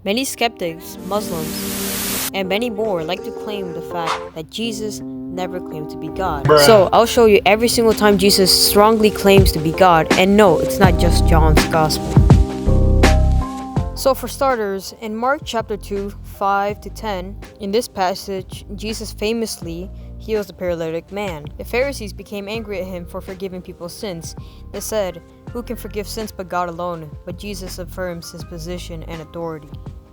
Many skeptics, Muslims, and many more like to claim the fact that Jesus never claimed to be God. So I'll show you every single time Jesus strongly claims to be God, and no, it's not just John's Gospel. So for starters, in Mark chapter 2, 5 to 10, in this passage, Jesus famously heals the paralytic man. The Pharisees became angry at him for forgiving people's sins. They said, "Who can forgive sins but God alone?" But Jesus affirms his position and authority.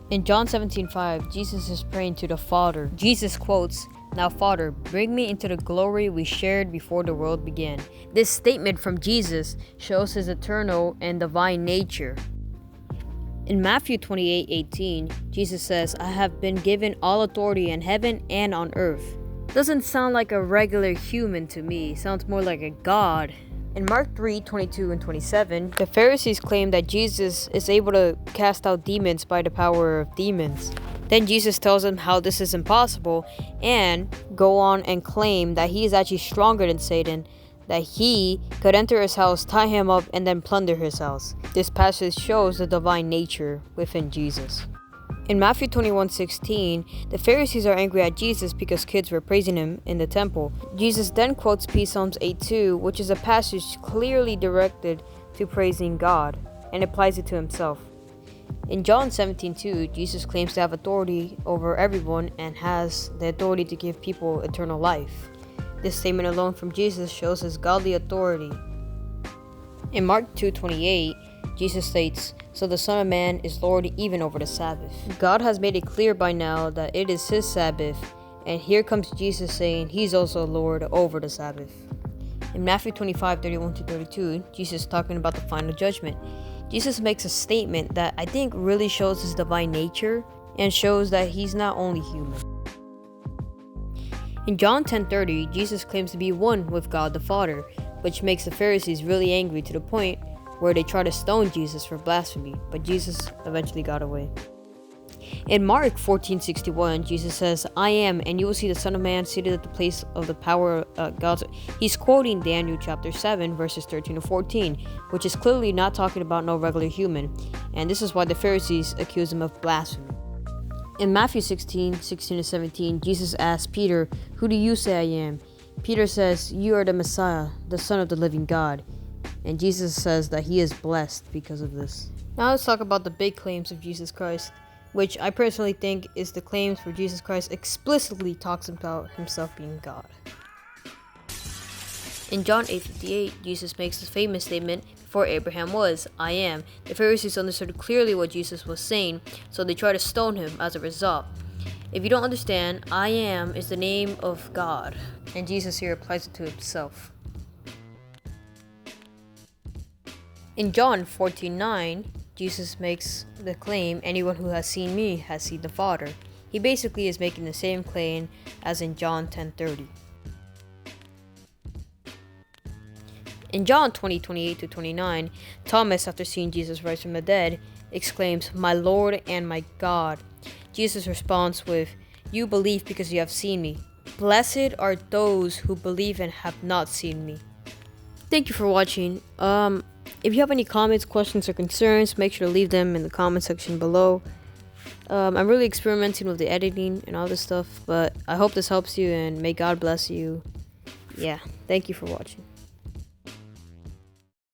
In John 17:5, Jesus is praying to the Father. Jesus quotes, "Now Father, bring me into the glory we shared before the world began." This statement from Jesus shows his eternal and divine nature. In Matthew 28:18, Jesus says, "I have been given all authority in heaven and on earth." Doesn't sound like a regular human to me, sounds more like a god. In Mark 3:22 and 27, the Pharisees claim that Jesus is able to cast out demons by the power of demons. Then Jesus tells them how this is impossible and go on and claim that he is actually stronger than Satan, that he could enter his house, tie him up, and then plunder his house. This passage shows the divine nature within Jesus. In Matthew 21:16, the Pharisees are angry at Jesus because kids were praising him in the temple. Jesus then quotes Psalms 8:2, which is a passage clearly directed to praising God, and applies it to himself. In John 17:2, Jesus claims to have authority over everyone and has the authority to give people eternal life. This statement alone from Jesus shows his godly authority. In Mark 2:28, Jesus states, "So the Son of Man is Lord even over the Sabbath." God has made it clear by now that it is his Sabbath, and here comes Jesus saying he's also Lord over the Sabbath. In Matthew 25:31-32, Jesus is talking about the final judgment. Jesus makes a statement that I think really shows his divine nature and shows that he's not only human. In John 10:30, Jesus claims to be one with God the Father, which makes the Pharisees really angry to the point where they try to stone Jesus for blasphemy, but Jesus eventually got away. In Mark 14:61, Jesus says, "I am, and you will see the Son of Man seated at the place of the power of God." He's quoting Daniel chapter 7, verses 13-14, which is clearly not talking about no regular human, and this is why the Pharisees accuse him of blasphemy. In Matthew 16:16-17, Jesus asks Peter, "Who do you say I am?" Peter says, "You are the Messiah, the Son of the living God." And Jesus says that he is blessed because of this. Now let's talk about the big claims of Jesus Christ, which I personally think is the claims where Jesus Christ explicitly talks about himself being God. In John 8:58, Jesus makes his famous statement, "Before Abraham was, I am." The Pharisees understood clearly what Jesus was saying, so they try to stone him as a result. If you don't understand, I am is the name of God, and Jesus here applies it to himself. In John 14:9, Jesus makes the claim, "Anyone who has seen me has seen the Father." He basically is making the same claim as in John 10:30. In John 20:28-29, Thomas, after seeing Jesus rise from the dead, exclaims, "My Lord and my God." Jesus responds with, "You believe because you have seen me. Blessed are those who believe and have not seen me." Thank you for watching. If you have any comments, questions, or concerns, make sure to leave them in the comment section below. I'm really experimenting with the editing and all this stuff, but I hope this helps you, and may God bless you. Yeah, thank you for watching.